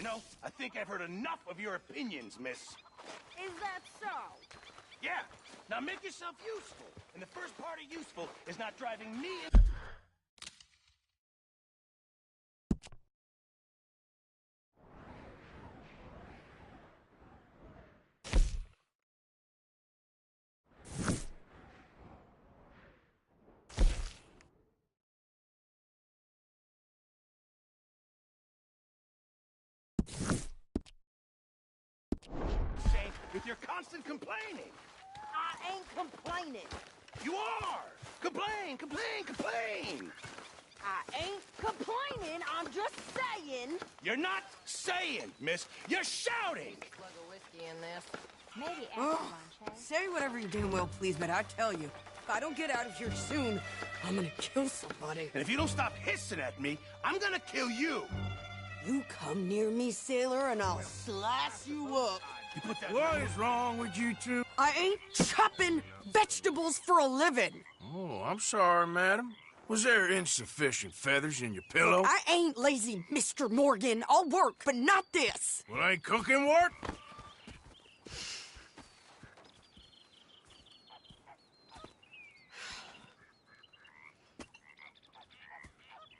You know, I think I've heard enough of your opinions, miss. Is that so? Yeah. Now make yourself useful. And the first part of useful is not driving me with your constant complaining. I ain't complaining. You are! Complain, complain, complain! I ain't complaining, I'm just saying. You're not saying, miss. You're shouting! Slug of whiskey in this. Maybe extra lunch, Say whatever you damn well please, but I tell you, if I don't get out of here soon, I'm gonna kill somebody. And if you don't stop hissing at me, I'm gonna kill you! You come near me, sailor, and I'll slice you up. You put that... What is wrong with you two? I ain't chopping vegetables for a living. Oh, I'm sorry, madam. Was there insufficient feathers in your pillow? I ain't lazy, Mr. Morgan. I'll work, but not this. Well, ain't cooking work?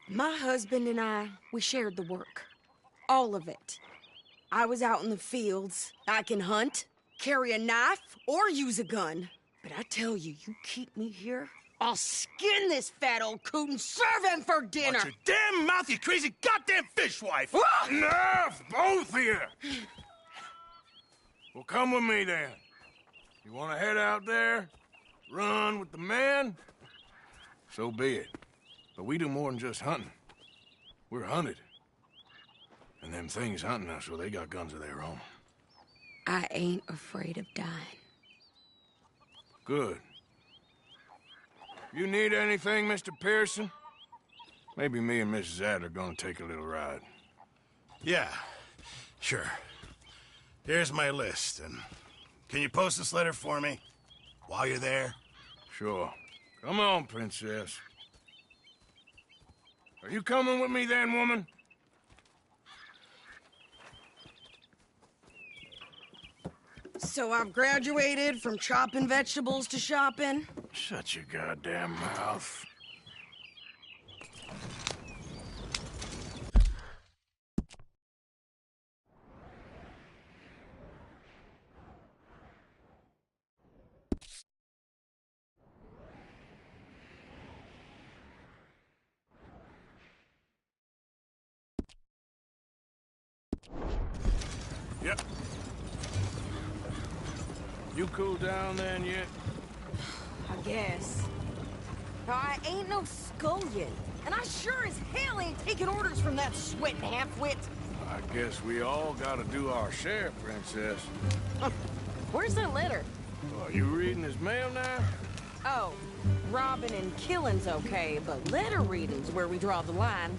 My husband and I, we shared the work. All of it. I was out in the fields. I can hunt, carry a knife, or use a gun. But I tell you, you keep me here, I'll skin this fat old coot and serve him for dinner. Watch your damn mouth, you crazy goddamn fishwife! Enough, both of you! Well, come with me, then. You want to head out there, run with the men? So be it. But we do more than just hunting. We're hunted. And them things hunting us, well, they got guns of their own. I ain't afraid of dying. Good. You need anything, Mr. Pearson? Maybe me and Mrs. Adler gonna take a little ride. Yeah, sure. Here's my list, and can you post this letter for me while you're there? Sure. Come on, princess. Are you coming with me then, woman? So I've graduated from chopping vegetables to shopping. Shut your goddamn mouth. Yep. You cool down then yet? I guess. I ain't no scullion. And I sure as hell ain't taking orders from that sweating half-wit. I guess we all gotta do our share, Princess. Where's that letter? Are you reading his mail now? Oh, robbing and killing's okay, but letter reading's where we draw the line.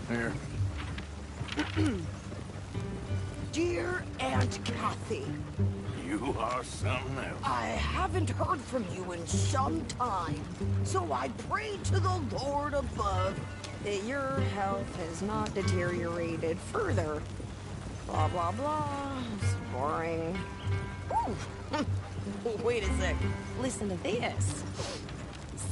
Here. Dear Aunt Kathy, You are something else. I haven't heard from you in some time, so I pray to the Lord above that your health has not deteriorated further. Blah, blah, blah. It's boring. Ooh. Wait a sec. Listen to this.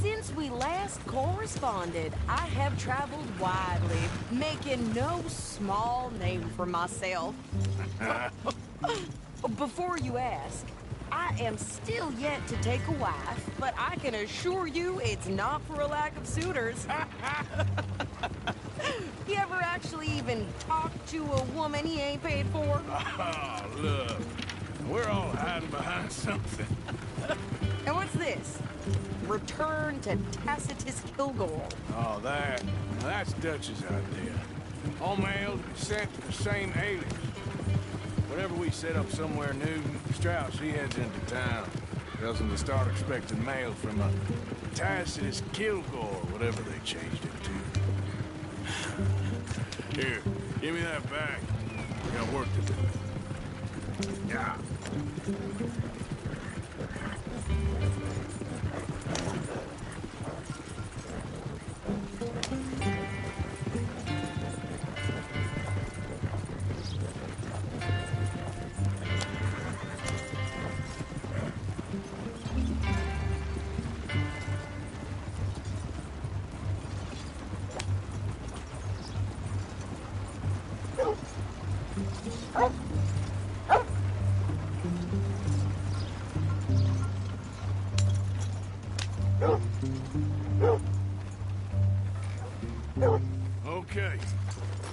Since we last corresponded, I have traveled widely, making no small name for myself. Before you ask, I am still yet to take a wife, but I can assure you it's not for a lack of suitors. You ever actually even talked to a woman he ain't paid for? Oh, look. We're all hiding behind something. And what's this? Return to Tacitus Kilgore. Oh, that's Dutch's idea. All mail sent to the same alias. Whenever we set up somewhere new, Strauss, he heads into town. Tells him to start expecting mail from a Tacitus Kilgore, whatever they changed it to. Here, give me that bag. We got work to do. Yeah. Okay,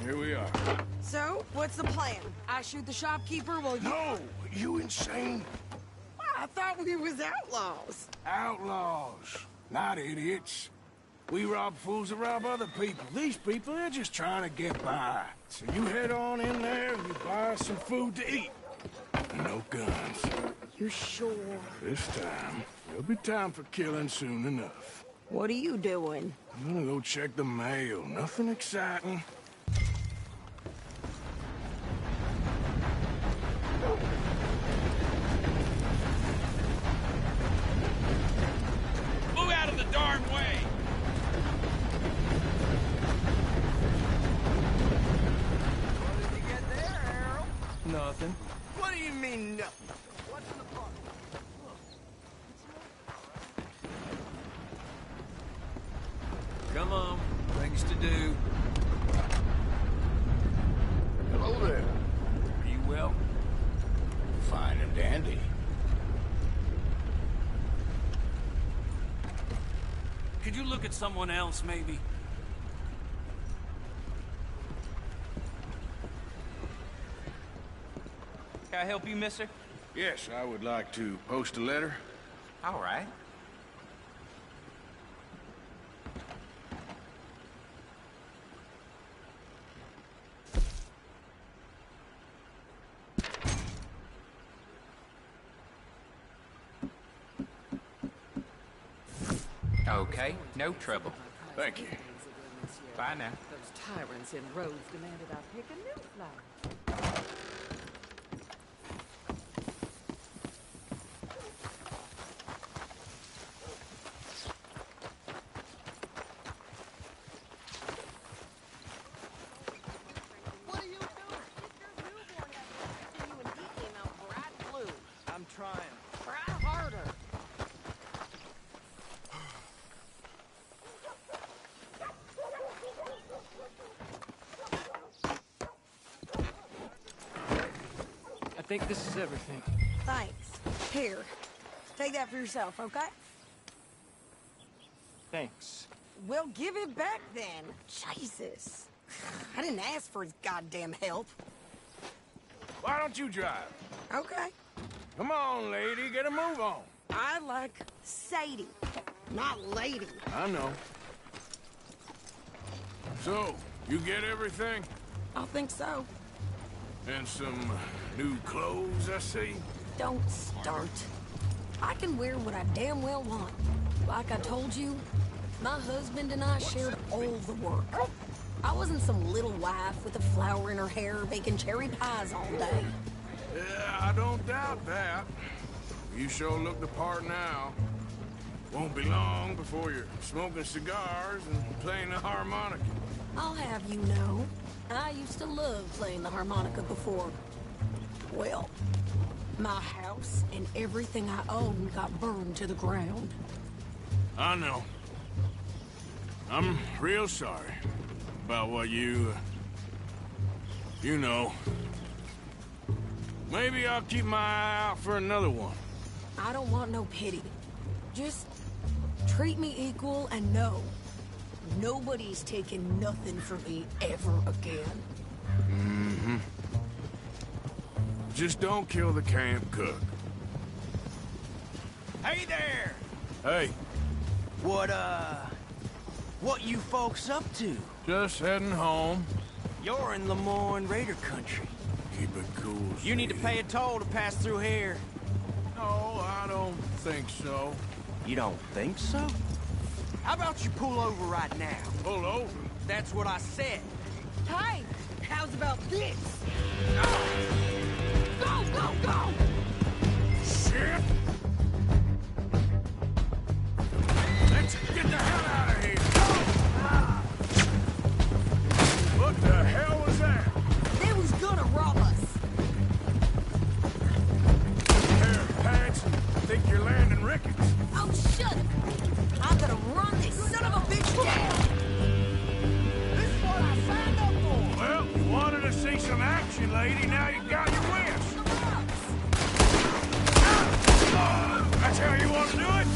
here we are. So, what's the plan? I shoot the shopkeeper while you... No, you insane? I thought we was outlaws. Outlaws, not idiots. We rob fools that rob other people. These people, they're just trying to get by. So you head on in there and you buy some food to eat. And no guns. You sure? This time, there'll be time for killing soon enough. What are you doing? I'm gonna go check the mail. Nothing exciting. Move out of the darn way! What did you get there, Harold? Nothing. What do you mean, nothing? What's in the box? Come on, things to do. Hello there. Are you well? Fine and dandy. Could you look at someone else, maybe? Can I help you, mister? Yes, I would like to post a letter. All right. Okay, no trouble. Thank you. Bye now. Those tyrants in Rhodes demanded I pick a new flag. What are you doing? It's your newborn that you and he came out bright blue. I'm trying. Try harder. I think this is everything. Thanks. Here. Take that for yourself, okay? Thanks. Well, give it back then. Jesus. I didn't ask for his goddamn help. Why don't you drive? Okay. Come on, lady, get a move on. I like Sadie. not lady. I know. So, you get everything? I think so. And some new clothes, I see? Don't start. I can wear what I damn well want. Like I told you, my husband and I shared all the work. I wasn't some little wife with a flower in her hair baking cherry pies all day. Yeah, I don't doubt that. You sure look the part now. Won't be long before you're smoking cigars and playing the harmonica. I'll have you know, I used to love playing the harmonica before. Well, my house and everything I owned got burned to the ground. I know. I'm real sorry about what you know. Maybe I'll keep my eye out for another one. I don't want no pity. Just treat me equal and know nobody's taking nothing from me ever again. Mm-hmm. Just don't kill the camp cook. Hey there! Hey, What you folks up to? just heading home. You're in Lemoyne Raider country. Keep it cool. You need to pay a toll to pass through here. No, I don't think so. You don't think so? How about you pull over right now? Pull over. That's what I said. Hey, how's about this? Go, go, go! Shit! Let's get the hell out of here! What the hell was that? They was gonna rob us. Pair of pants. Think you're landing Ricketts. Oh, shut it! I'm gonna run this son of a bitch down! This is what I signed up for! Well, you wanted to see some action, lady. Now you got your wish. That's how you want to do it?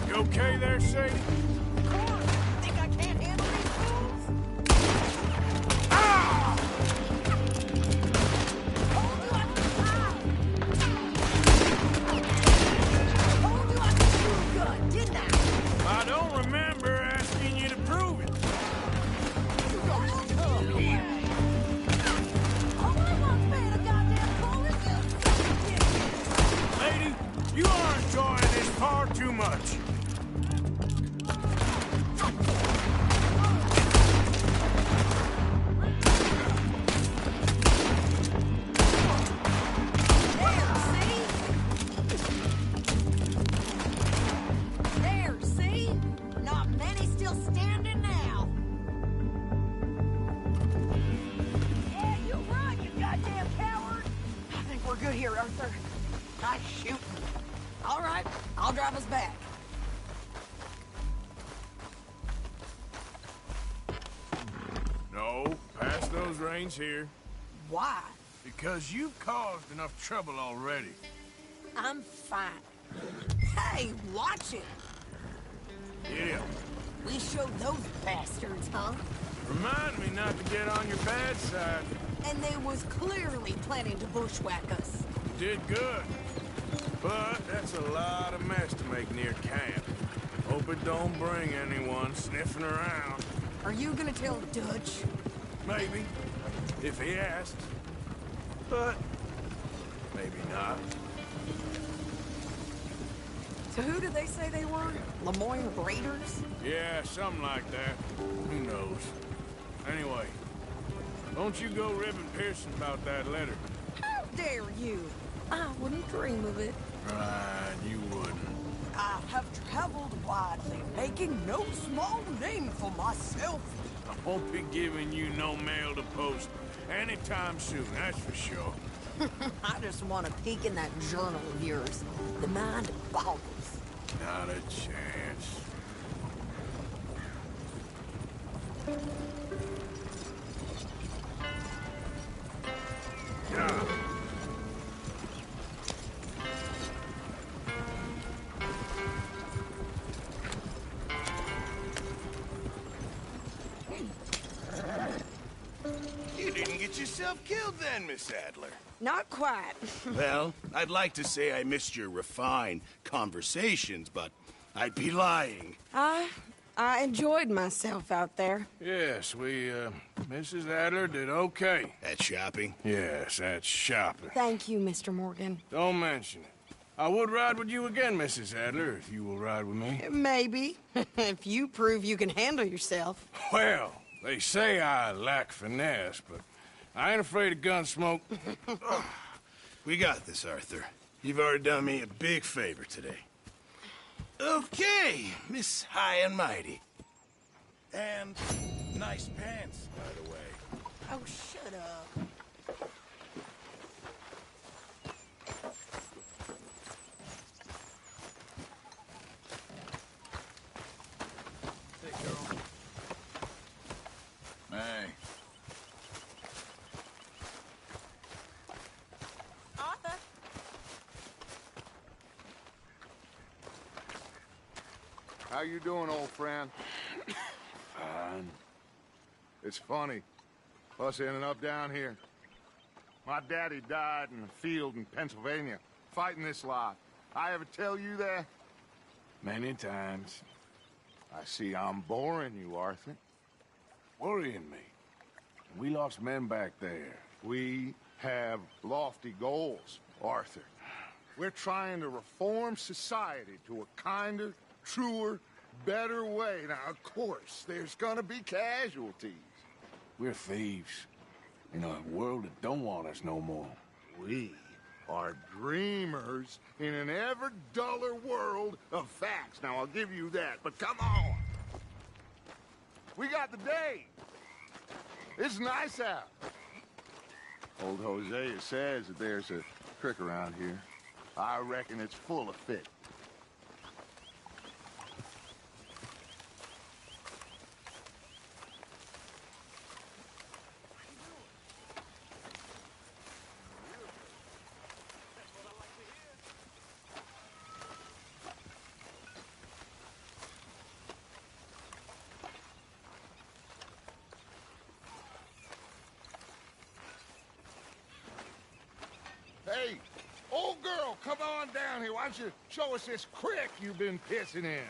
You okay there, Sadie? Of course! Think I can't handle these fools? Ah! Told you I could fly! Told you I could shoot a gun, didn't I? I don't remember asking you to prove it. You don't come here! All I want's paying a goddamn toll is you suck dick! Lady, you are enjoying this far too much. There, see? Not many still standing now. Yeah, you run, you goddamn coward! I think we're good here, Arthur. Nice shooting. All right, I'll drive us back. No, pass those reins here. Why? Because you've caused enough trouble already. I'm fine. Hey, watch it! Yeah. We showed those bastards, huh? Remind me not to get on your bad side. And they was clearly planning to bushwhack us. You did good. But that's a lot of mess to make near camp. Hope it don't bring anyone sniffing around. Are you gonna tell Dutch? Maybe, if he asks. But maybe not. So who did they say they were? Lemoyne Raiders? Yeah, something like that. Who knows? Anyway, don't you go ribbing Pearson about that letter. How dare you? I wouldn't dream of it. Right, you wouldn't. I have traveled widely, making no small name for myself. I won't be giving you no mail to post anytime soon, that's for sure. I just want to peek in that journal of yours. The mind boggles. Not a chance. Yeah. You didn't get yourself killed then, Miss Adler. Not quite. Well, I'd like to say I missed your refined conversations, but I'd be lying. I enjoyed myself out there. Yes, Mrs. Adler did okay. At shopping? Yes, that's shopping. Thank you, Mr. Morgan. Don't mention it. I would ride with you again, Mrs. Adler, if you will ride with me. Maybe. If you prove you can handle yourself. Well, they say I lack finesse, but I ain't afraid of gun smoke. We got this, Arthur. You've already done me a big favor today. Okay, Miss High and Mighty. And nice pants, by the way. Oh, shut up. Hey. Arthur. How you doing, old friend? Fine. It's funny, us ending up down here. My daddy died in a field in Pennsylvania, fighting this lot. I ever tell you that? Many times. I see I'm boring you, Arthur. Worrying me. We lost men back there. We have lofty goals, Arthur. We're trying to reform society to a kinder, truer, better way. Now, of course, there's gonna be casualties. We're thieves. In a world that don't want us no more. We are dreamers in an ever duller world of facts. Now, I'll give you that, but come on. We got the day. It's nice out. Old Hosea says that there's a creek around here. I reckon it's full of fish. Hey, old girl, come on down here. Why don't you show us this creek you've been pissing in?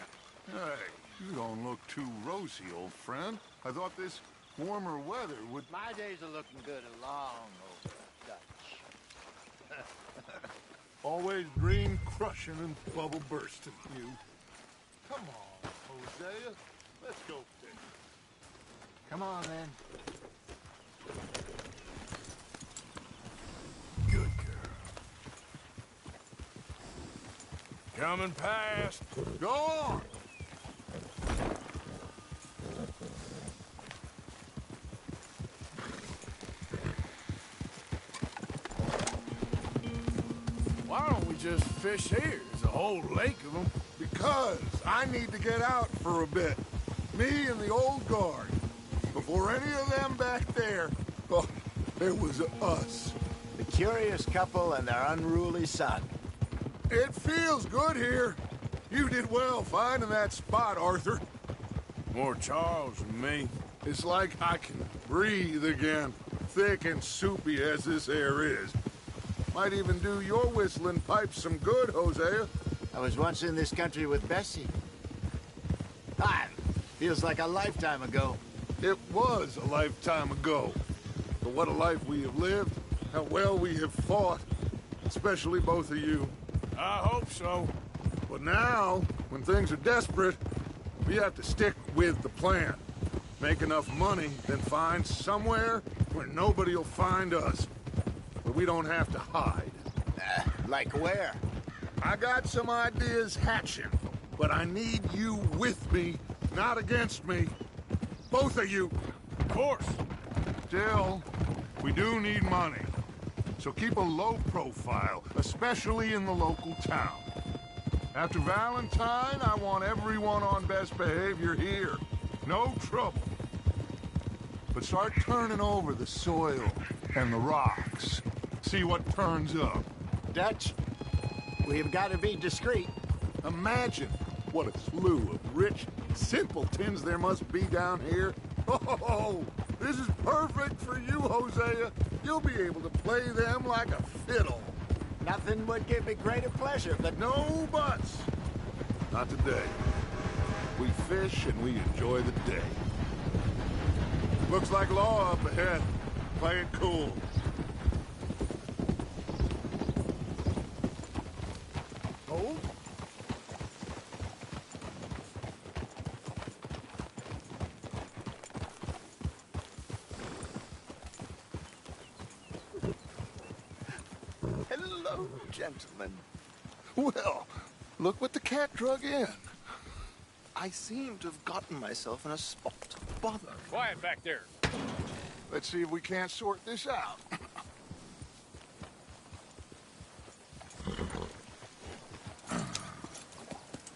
Hey, you don't look too rosy, old friend. I thought this warmer weather would... My days are looking good along over Dutch. Always green crushing and bubble bursting, you. Come on, Hosea. Let's go fishing. Come on, then. Good girl. Coming past. Go on. Why don't we just fish here? There's a whole lake of them. Because I need to get out for a bit. Me and the old guard. Before any of them back there, oh, it was us. The curious couple and their unruly son. It feels good here. You did well finding that spot, Arthur. More Charles than me. It's like I can breathe again, thick and soupy as this air is. Might even do your whistling pipes some good, Hosea. I was once in this country with Bessie. Ah, feels like a lifetime ago. It was a lifetime ago. But what a life we have lived, how well we have fought, especially both of you. I hope so. But now, when things are desperate, we have to stick with the plan. Make enough money, then find somewhere where nobody will find us. Where we don't have to hide. Like where? I got some ideas hatching, but I need you with me, not against me. Both of you. Of course. Still, we do need money. So keep a low profile, especially in the local town. After Valentine, I want everyone on best behavior here. No trouble. But start turning over the soil and the rocks. See what turns up. Dutch, we've got to be discreet. Imagine what a slew of rich simpletons there must be down here. Oh, this is perfect for you, Hosea. You'll be able to play them like a fiddle. Nothing would give me greater pleasure, but No buts. Not today. We fish and we enjoy the day. Looks like law up ahead. Play it cool. Hold. Hello, gentlemen. Well, look what the cat drug in. I seem to have gotten myself in a spot of bother. Quiet back there. Let's see if we can't sort this out.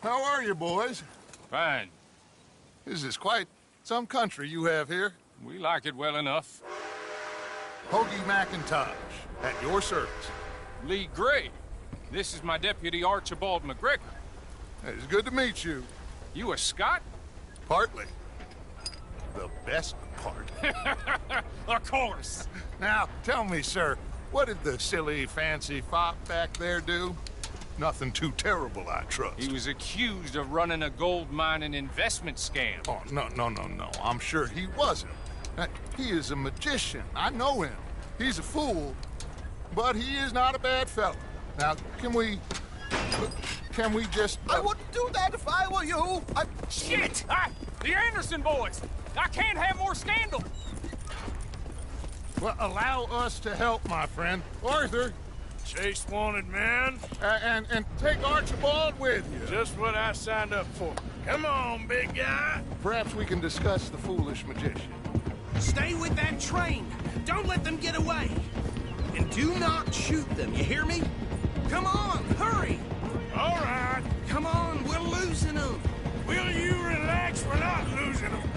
How are you, boys? Fine. This is quite some country you have here. We like it well enough. Hoagie McIntosh, at your service. Lee Gray. This is my deputy, Archibald McGregor. It's good to meet you. You a Scot? Partly. The best part. Of course. Now, tell me, sir, what did the silly, fancy fop back there do? Nothing too terrible, I trust. He was accused of running a gold mining investment scam. Oh, no. I'm sure he wasn't. He is a magician. I know him. He's a fool, but he is not a bad fellow. Now, can we just... I wouldn't do that if I were you. Shit! The Anderson boys! I can't have more scandal! Well, allow us to help, my friend. Arthur, Chase wanted man. and take Archibald with you. Just what I signed up for. Come on, big guy. Perhaps we can discuss the foolish magician. Stay with that train. Don't let them get away. And do not shoot them, you hear me? Come on, hurry! All right. Come on, we're losing them. Will you relax? We're not losing them.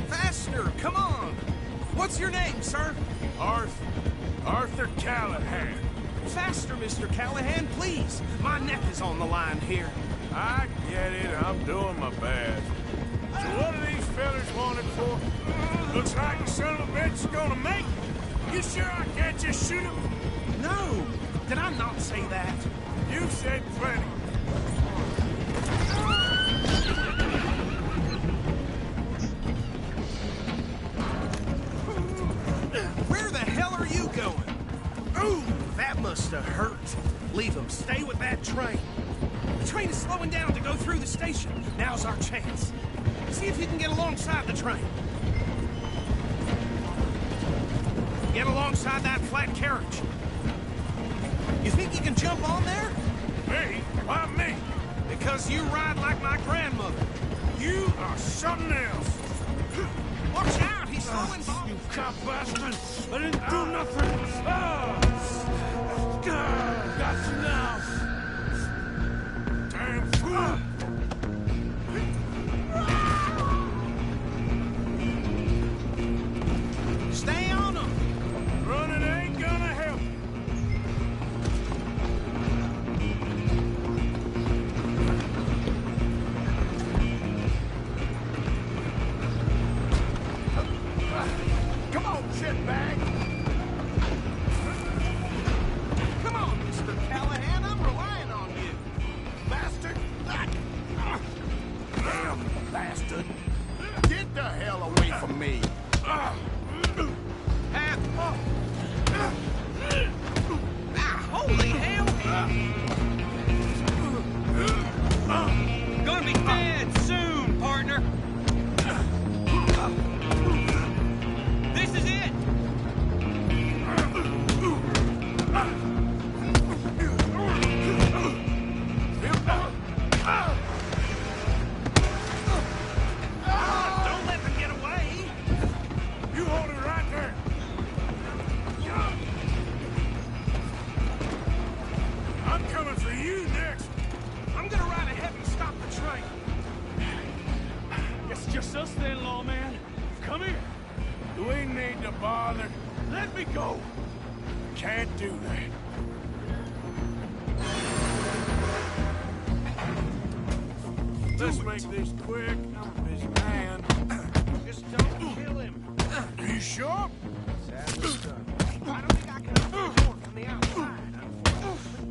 Faster, come on. What's your name, sir? Arthur Callahan. Faster, Mr. Callahan, please. My neck is on the line here. I get it. I'm doing my best. So what are these fellas wanted for? Looks like the son of a bitch is gonna make it. You sure I can't just shoot him? No, did I not say that? You said plenty. Where the hell are you going? Ooh, that must have hurt. Leave them. Stay with that train. The train is slowing down to go through the station. Now's our chance. See if you can get alongside the train. Get alongside that flat carriage. You think you can jump on there? Me? Why me? Because you ride like my grandmother. You are something else. Watch out, he's throwing bombs. You cop bastard! I didn't do nothing! Got you now! Damn fool! Stay on him! Running ain't gonna help. Come on, shitbag! Come on, Mr. Callahan, I'm relying on you. Bastard! Damn bastard! Get the hell away from me! Holy hell! Gonna be dead soon, partner! This is it! Don't let them get away! You hold it right there. I'm coming for you next. I'm gonna ride ahead and stop the train. It's just us then, lawman. Come here. Do we need to bother? Let me go. Can't do that. Let's make this quick. I'm a busy man. Just don't kill him. Are you sure? I don't think I can open the door from the outside, unfortunately.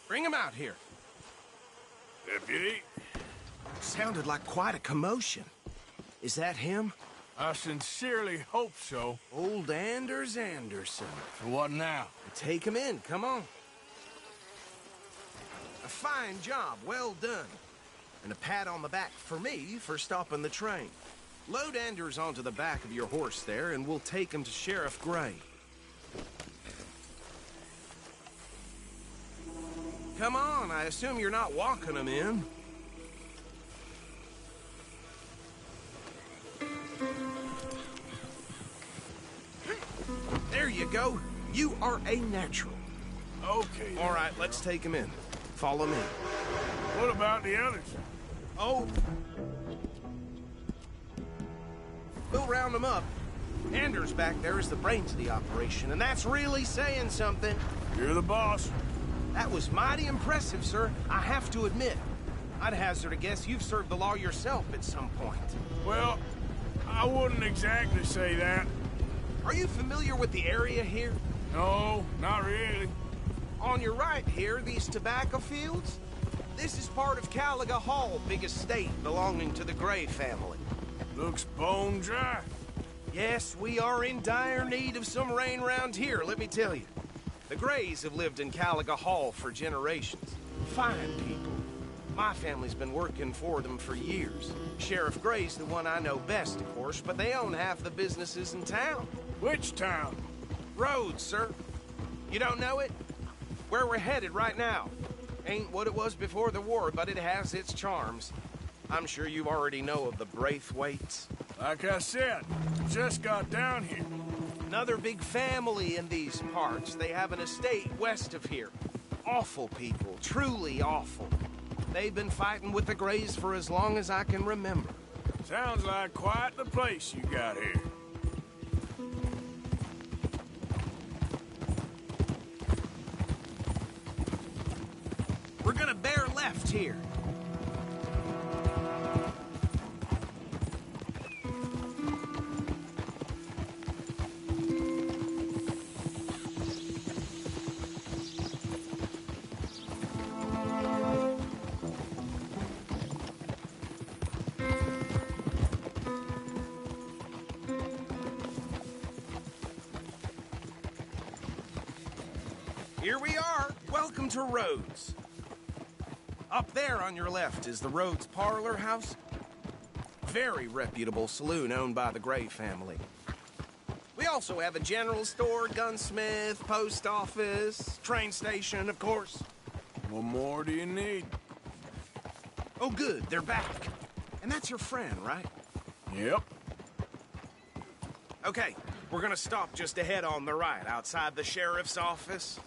Bring him out here. Deputy, Sounded like quite a commotion. Is that him? I sincerely hope so. Old Anders Anderson. So what now? Take him in, come on. A fine job, well done. And a pat on the back for me for stopping the train. Load Anders onto the back of your horse there, and we'll take him to Sheriff Gray. Come on, I assume you're not walking him in. There you go. You are a natural. Okay. All right, let's take him in. Follow me. What about the others? Oh. We'll round them up. Anders back there is the brains of the operation, and that's really saying something. You're the boss. That was mighty impressive, sir. I have to admit. I'd hazard a guess you've served the law yourself at some point. Well, I wouldn't exactly say that. Are you familiar with the area here? No, not really. On your right here, these tobacco fields? This is part of Caliga Hall, big estate belonging to the Gray family. Looks bone dry. Yes, we are in dire need of some rain round here, let me tell you. The Grays have lived in Caliga Hall for generations. Fine people. My family's been working for them for years. Sheriff Gray's the one I know best, of course, but they own half the businesses in town. Which town? Rhodes, sir. You don't know it? Where we're headed right now. Ain't what it was before the war, but it has its charms. I'm sure you already know of the Braithwaites. Like I said, just got down here. Another big family in these parts. They have an estate west of here. Awful people, truly awful. They've been fighting with the Grays for as long as I can remember. Sounds like quite the place you got here. We're gonna bear left here. Here we are. Welcome to Rhodes. Up there on your left is the Rhodes Parlor House. Very reputable saloon owned by the Gray family. We also have a general store, gunsmith, post office, train station, of course. What more do you need? Oh, good, they're back. And that's your friend, right? Yep. Okay, we're gonna stop just ahead on the right, outside the sheriff's office.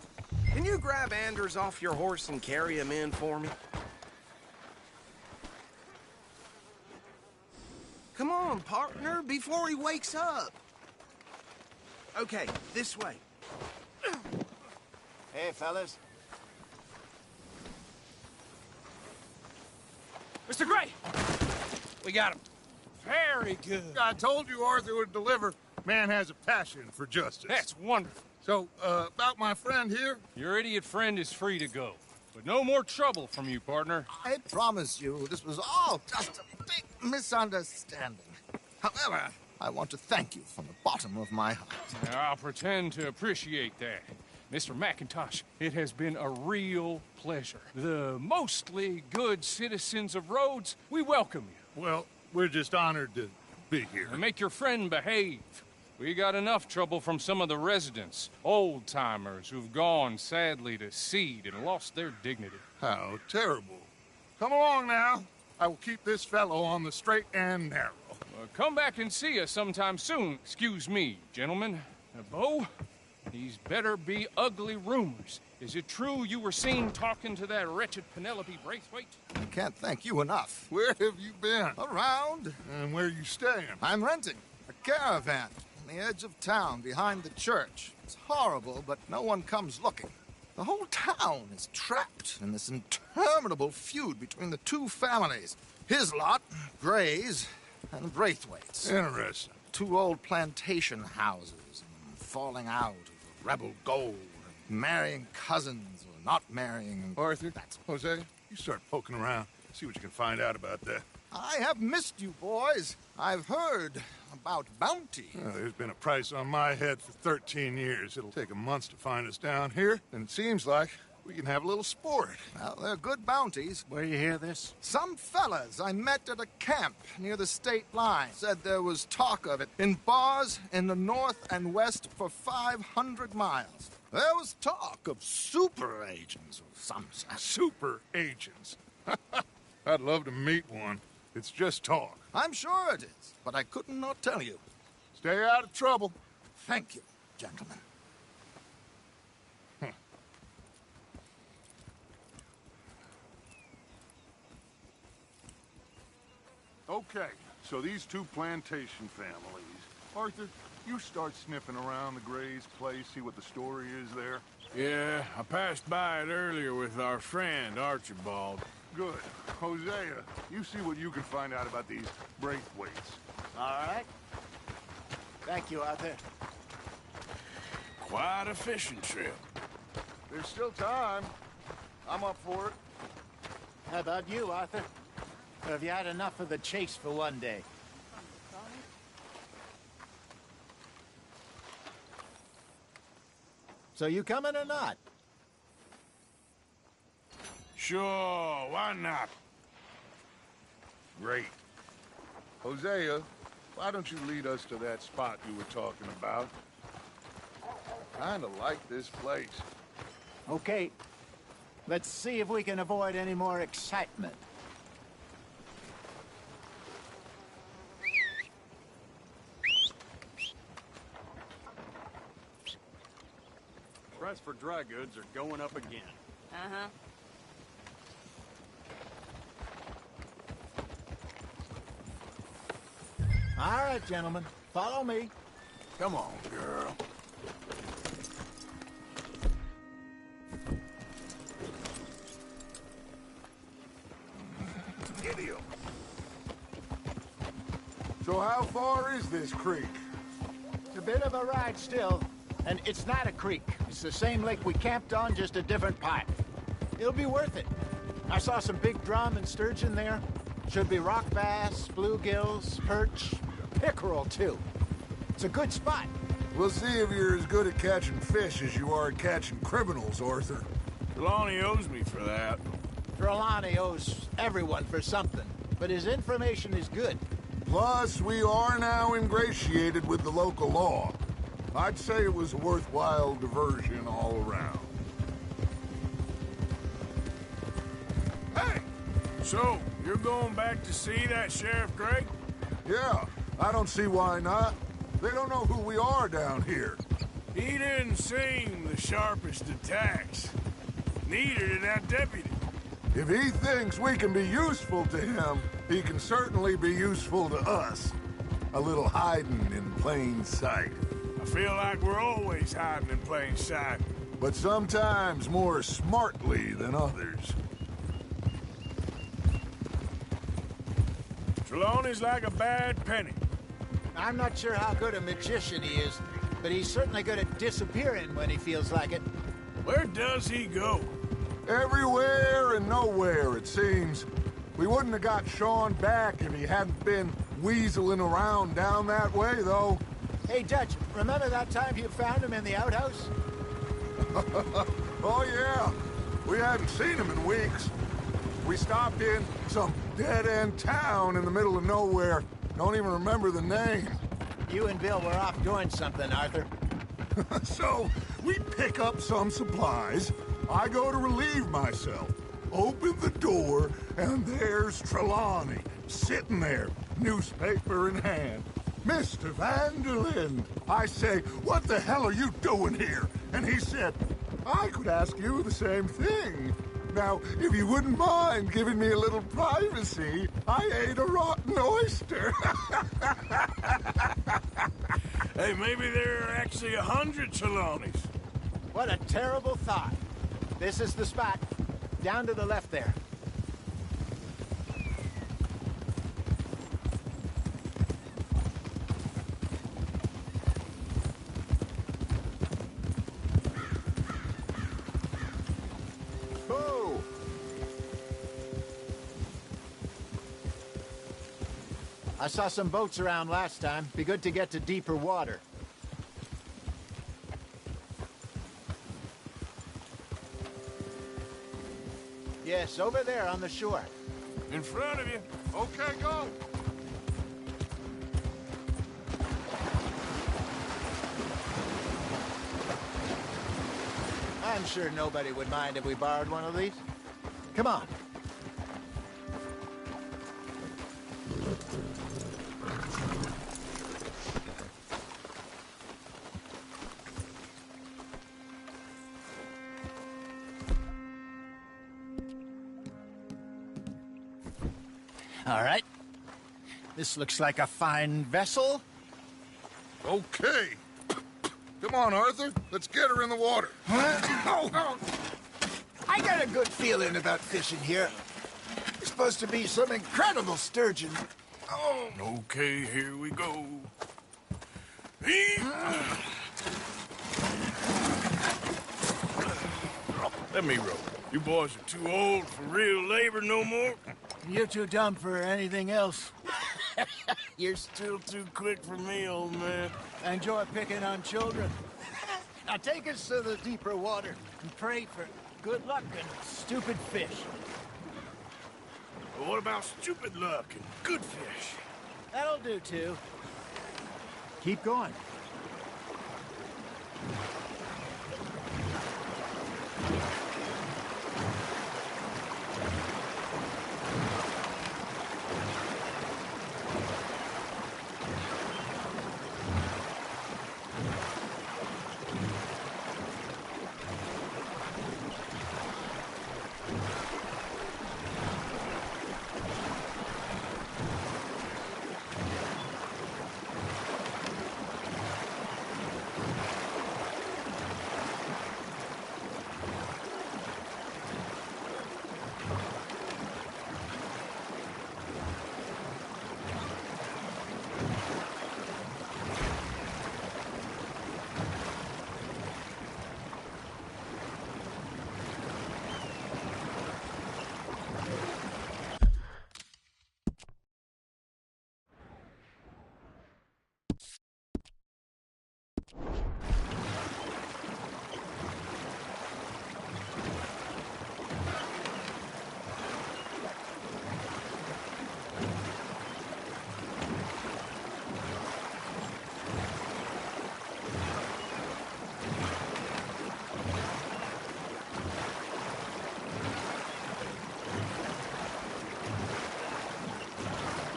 Can you grab Anders off your horse and carry him in for me? Come on, partner, before he wakes up. Okay, this way. Hey, fellas. Mr. Gray! We got him. Very good. I told you Arthur would deliver. Man has a passion for justice. That's wonderful. So, about my friend here? Your idiot friend is free to go. But no more trouble from you, partner. I promise you, this was all just a big misunderstanding. However, I want to thank you from the bottom of my heart. I'll pretend to appreciate that. Mr. McIntosh, it has been a real pleasure. The mostly good citizens of Rhodes, we welcome you. Well, we're just honored to be here. And make your friend behave. We got enough trouble from some of the residents, old-timers who've gone, sadly, to seed and lost their dignity. How terrible. Come along now. I will keep this fellow on the straight and narrow. Come back and see us sometime soon. Excuse me, gentlemen. Bo, these better be ugly rumors. Is it true you were seen talking to that wretched Penelope Braithwaite? I can't thank you enough. Where have you been? Around. And where you staying? I'm renting a caravan on the edge of town behind the church. It's horrible, but no one comes looking. The whole town is trapped in this interminable feud between the two families. His lot, Gray's, and Braithwaite's. Interesting. Two old plantation houses, falling out of rebel gold, marrying cousins, or not marrying. Arthur, Jose, you start poking around. See what you can find out about that. I have missed you, boys. I've heard about bounty. There's been a price on my head for 13 years. It'll take a month to find us down here, and it seems like we can have a little sport. Well, they're good bounties. Where you hear this? Some fellas I met at a camp near the state line said there was talk of it in bars in the north and west for 500 miles. There was talk of super agents of some sort. Super agents. I'd love to meet one. It's just talk. I'm sure it is, but I could not tell you. Stay out of trouble. Thank you, gentlemen. Okay, so these two plantation families. Arthur, you start sniffing around the Gray's place, see what the story is there. Yeah, I passed by it earlier with our friend, Archibald. Good. Hosea, you see what you can find out about these Braithwaites. All right. Thank you, Arthur. Quite a fishing trip. There's still time. I'm up for it. How about you, Arthur? Or have you had enough of the chase for one day? So you coming or not? Sure, why not? Great. Hosea, why don't you lead us to that spot you were talking about? Kinda like this place. Okay. Let's see if we can avoid any more excitement. Price for dry goods are going up again. Uh-huh. All right, gentlemen. Follow me. Come on, girl. Idiot. So how far is this creek? It's a bit of a ride still. And it's not a creek. It's the same lake we camped on, just a different pipe. It'll be worth it. I saw some big drum and sturgeon there. Should be rock bass, bluegills, perch, pickerel, too. It's a good spot. We'll see if you're as good at catching fish as you are at catching criminals, Arthur. Trelawney owes me for that. Trelawney owes everyone for something, but his information is good. Plus, we are now ingratiated with the local law. I'd say it was a worthwhile diversion all around. Hey! So, you're going back to see that Sheriff Gray? Yeah, I don't see why not. They don't know who we are down here. He didn't seem the sharpest attacks. Neither did that deputy. If he thinks we can be useful to him, he can certainly be useful to us. A little hiding in plain sight. I feel like we're always hiding in plain sight. But sometimes more smartly than others. Trelawney's like a bad penny. I'm not sure how good a magician he is, but he's certainly good at disappearing when he feels like it. Where does he go? Everywhere and nowhere, it seems. We wouldn't have got Sean back if he hadn't been weaseling around down that way, though. Hey, Dutch, remember that time you found him in the outhouse? Oh, yeah. We hadn't seen him in weeks. We stopped in some dead-end town in the middle of nowhere. Don't even remember the name. You and Bill were off doing something, Arthur. So, we pick up some supplies. I go to relieve myself. Open the door, and there's Trelawney, sitting there, newspaper in hand. Mr. Van der Linde. I say, what the hell are you doing here? And he said, I could ask you the same thing. Now, if you wouldn't mind giving me a little privacy, I ate a rotten oyster. Hey, maybe there are actually 100 Trelawneys. What a terrible thought. This is the spot. Down to the left there. I saw some boats around last time. Be good to get to deeper water. Yes, over there on the shore. In front of you. Okay, go. I'm sure nobody would mind if we borrowed one of these. Come on. All right. This looks like a fine vessel. Okay. Come on, Arthur. Let's get her in the water. Oh. I got a good feeling about fishing here. It's supposed to be some incredible sturgeon. Oh. Okay, here we go. Let me row. You boys are too old for real labor no more. You're too dumb for anything else. You're still too quick for me, old man. Enjoy picking on children. Now take us to the deeper water and pray for good luck and stupid fish. But what about stupid luck and good fish? That'll do, too. Keep going.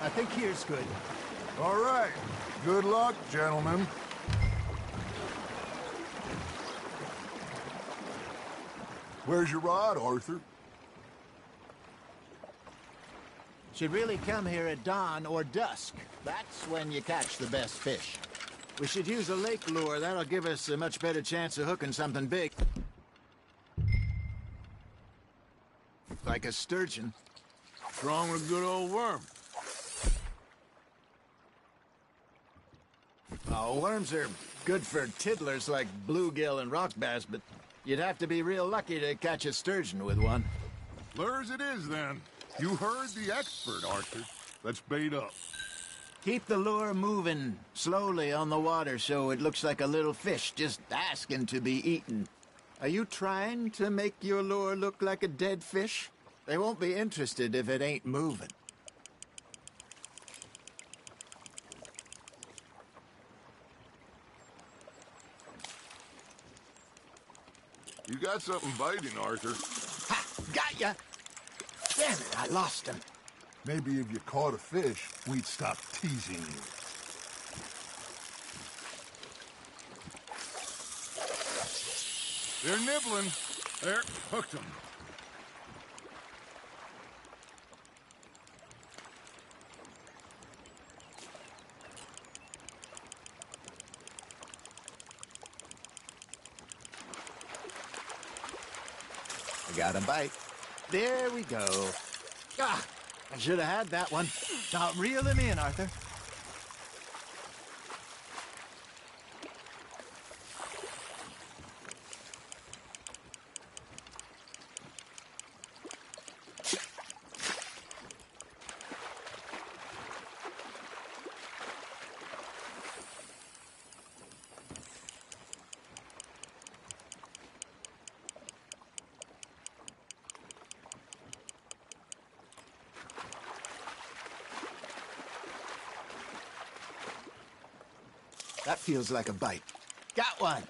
I think here's good. All right. Good luck, gentlemen. Where's your rod, Arthur? Should really come here at dawn or dusk. That's when you catch the best fish. We should use a lake lure. That'll give us a much better chance of hooking something big. Like a sturgeon. What's wrong with a good old worm? Oh, worms are good for tiddlers like bluegill and rock bass, but you'd have to be real lucky to catch a sturgeon with one. Lures it is, then. You heard the expert, Arthur. Let's bait up. Keep the lure moving slowly on the water so it looks like a little fish just asking to be eaten. Are you trying to make your lure look like a dead fish? They won't be interested if it ain't moving. You got something biting, Arthur. Ha! Got ya! Damn it, I lost him. Maybe if you caught a fish, we'd stop teasing you. They're nibbling. There, hooked them. I got a bite. There we go. Ah, I should have had that one. Now reel him in, Arthur. That feels like a bite. Got one.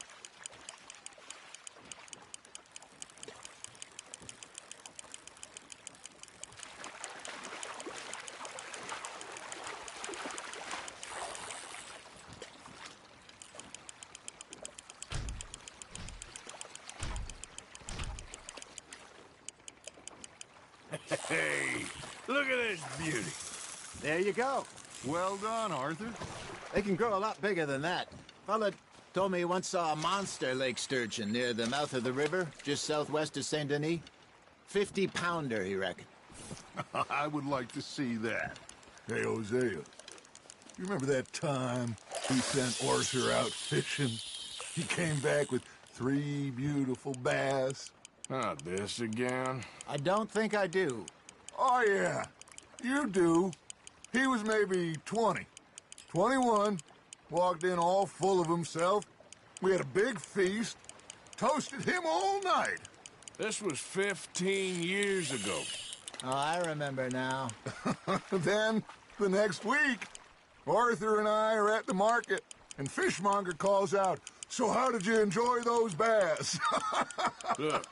Hey, look at this beauty. There you go. Well done, Arthur. They can grow a lot bigger than that. Fella told me he once saw a monster lake sturgeon near the mouth of the river, just southwest of Saint Denis. 50-pounder, he reckoned. I would like to see that. Hey, Hosea, you remember that time we sent Arthur out fishing? He came back with 3 beautiful bass. Not this again. I don't think I do. Oh, yeah, you do. He was maybe 20, 21, walked in all full of himself. We had a big feast, toasted him all night. This was 15 years ago. Oh, I remember now. Then, the next week, Arthur and I are at the market, and Fishmonger calls out, "So how did you enjoy those bass?" Look,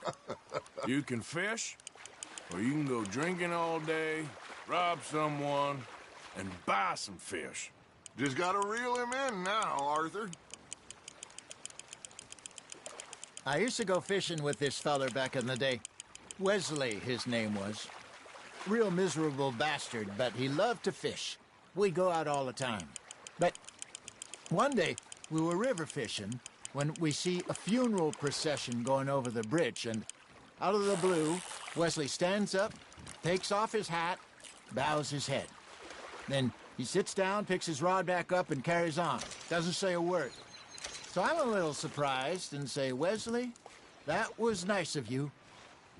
you can fish, or you can go drinking all day, rob someone, and buy some fish. Just gotta reel him in now, Arthur. I used to go fishing with this feller back in the day. Wesley, his name was. Real miserable bastard, but he loved to fish. We'd go out all the time. But one day, we were river fishing when we see a funeral procession going over the bridge, and out of the blue, Wesley stands up, takes off his hat, bows his head. Then he sits down, picks his rod back up, and carries on. Doesn't say a word. So I'm a little surprised and say, "Wesley, that was nice of you."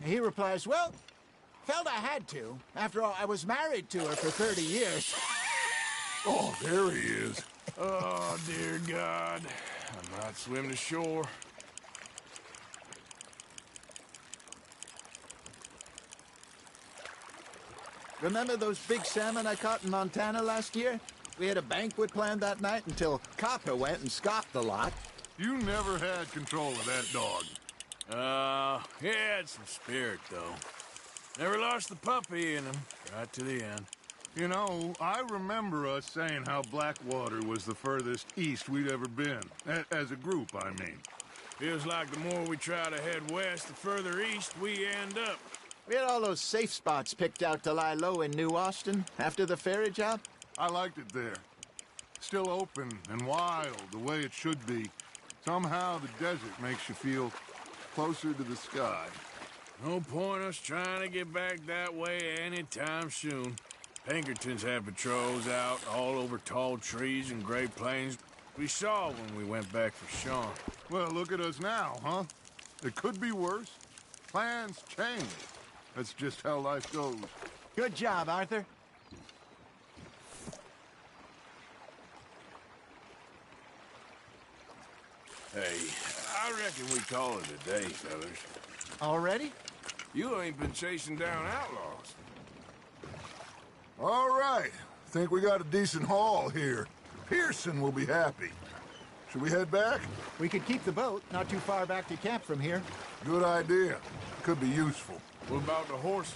And he replies, "Well, felt I had to. After all, I was married to her for 30 years. Oh, there he is. Oh, dear God. I might swim to shore. Remember those big salmon I caught in Montana last year? We had a banquet planned that night until Copper went and scoffed the lot. You never had control of that dog. He had some spirit, though. Never lost the puppy in him, right to the end. You know, I remember us saying how Blackwater was the furthest east we'd ever been. As a group, I mean. Feels like the more we try to head west, the further east we end up. We had all those safe spots picked out to lie low in New Austin after the ferry job. I liked it there. Still open and wild, the way it should be. Somehow the desert makes you feel closer to the sky. No point us trying to get back that way anytime soon. Pinkertons had patrols out all over tall trees and Great Plains. We saw when we went back for Sean. Well, look at us now, huh? It could be worse. Plans change. That's just how life goes. Good job, Arthur. Hey, I reckon we call it a day, fellas. Already? You ain't been chasing down outlaws. All right. Think we got a decent haul here. Pearson will be happy. Should we head back? We could keep the boat not too far back to camp from here. Good idea. Could be useful. What about the horses?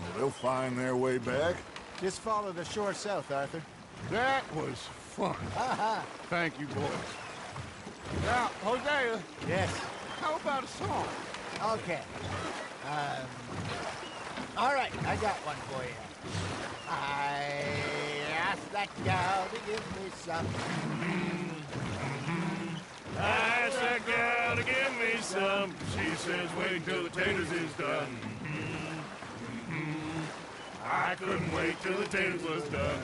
Well, they'll find their way back. Just follow the shore south, Arthur. That was fun. Thank you, boys. Now, Hosea, Yes. how about a song? Okay. All right, I got one for you. I asked that gal to give me some. I asked that gal to give me some. She says, wait till the taters is done. I couldn't wait till the taters was done.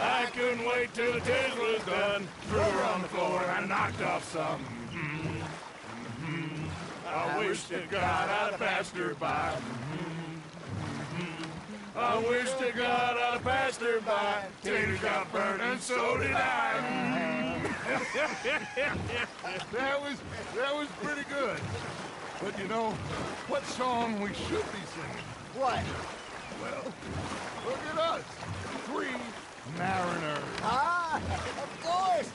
I couldn't wait till the taters was done. Threw her on the floor and knocked off some. I wish to God I'd have passed her by. I wish to God I'd have passed her by. Taters got burned and so did I. That was pretty good. But you know, what song we should be singing? What? Well, look at us. 3 Mariner. Ah, of course!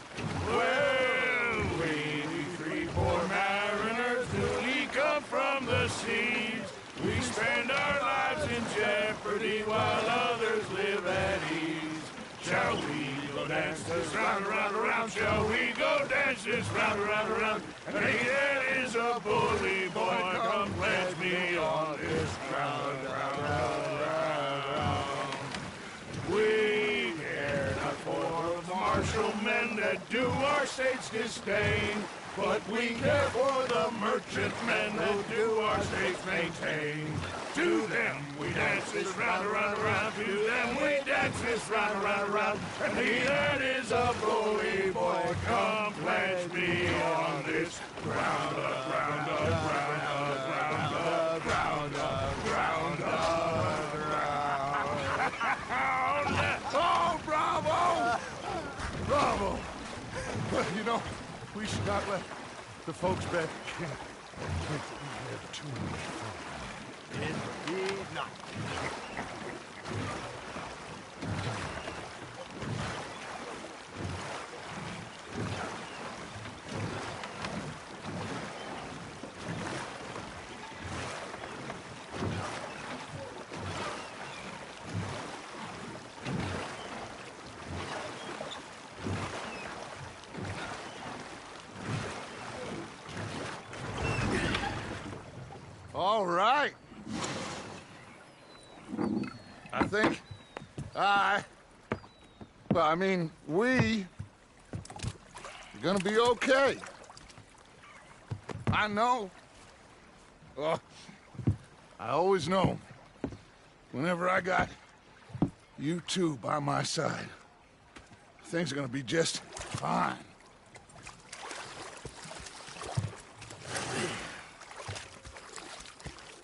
Well, we three poor mariners newly come from the seas. We spend our lives in jeopardy while others live at ease. Shall we go dance this round, around, around? Shall we go dance this round, around, around? And he that is a bully boy, come pledge me on this round, round, round, round, round. We care not for martial men that do our state's disdain, but we care for the merchant men that do our states maintain. To them we dance this round, around, around. To them we dance this round, around, around. And he that is a bully boy, come pledge me on this round up, round up, round up, round up, round up, round up, round up. Oh, bravo! Bravo! Well, you know, we should not let the folks back at camp think that we have too much fun. Indeed not. All right. I think we are gonna be okay. I know. I always know. Whenever I got you two by my side, things are gonna be just fine.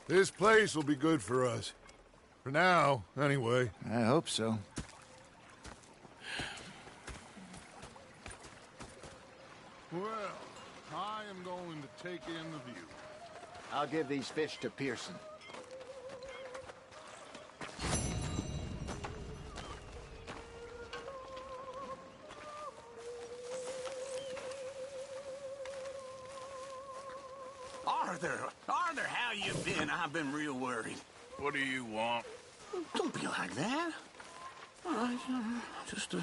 This place will be good for us. For now, anyway. I hope so. Well, I am going to take in the view. I'll give these fish to Pearson. Arthur, how you been? I've been real worried. What do you want? Don't be like that. All right, just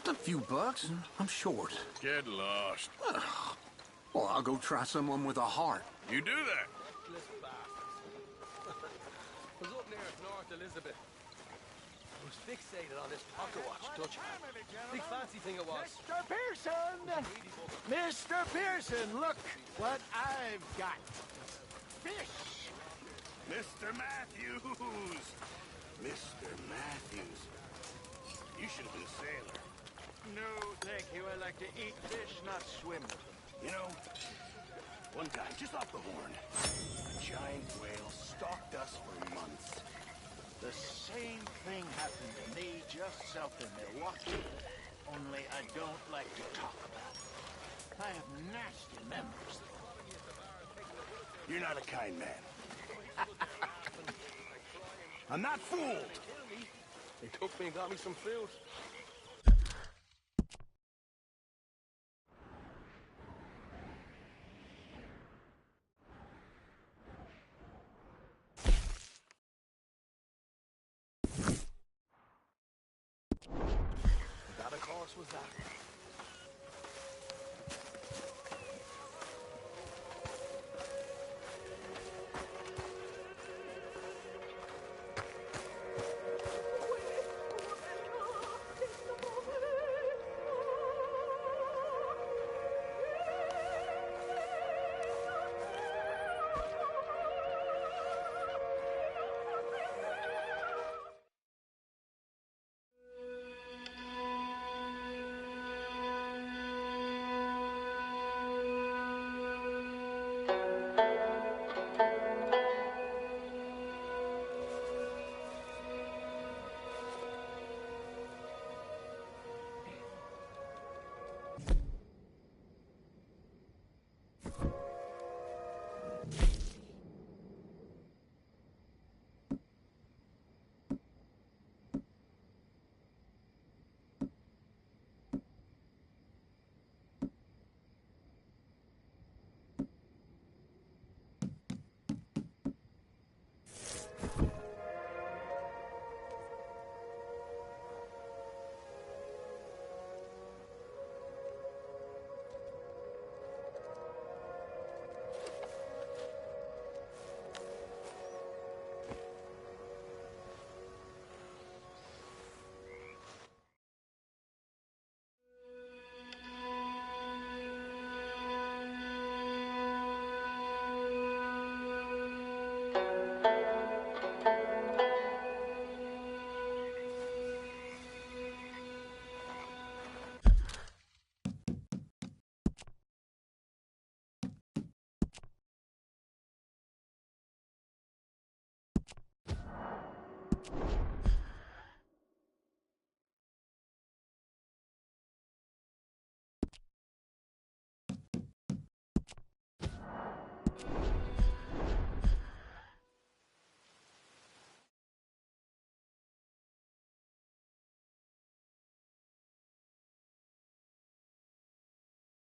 a few bucks, and I'm short. Get lost. Well, I'll go try someone with a heart. You do that. Was up near North Elizabeth. I was fixated on this pocket watch, Dutch. Big fancy thing it was. Mr. Pearson! Mr. Pearson, look what I've got. Fish! Mr. Matthews! Mr. Matthews. You should have been a sailor. No, thank you. I like to eat fish, not swim. You know, one time, just off the horn, a giant whale stalked us for months. The same thing happened to me just south of Milwaukee, only I don't like to talk about it. I have nasty memories. You're not a kind man. I'm not fooled. They took me and got me some food. That, of course, was that.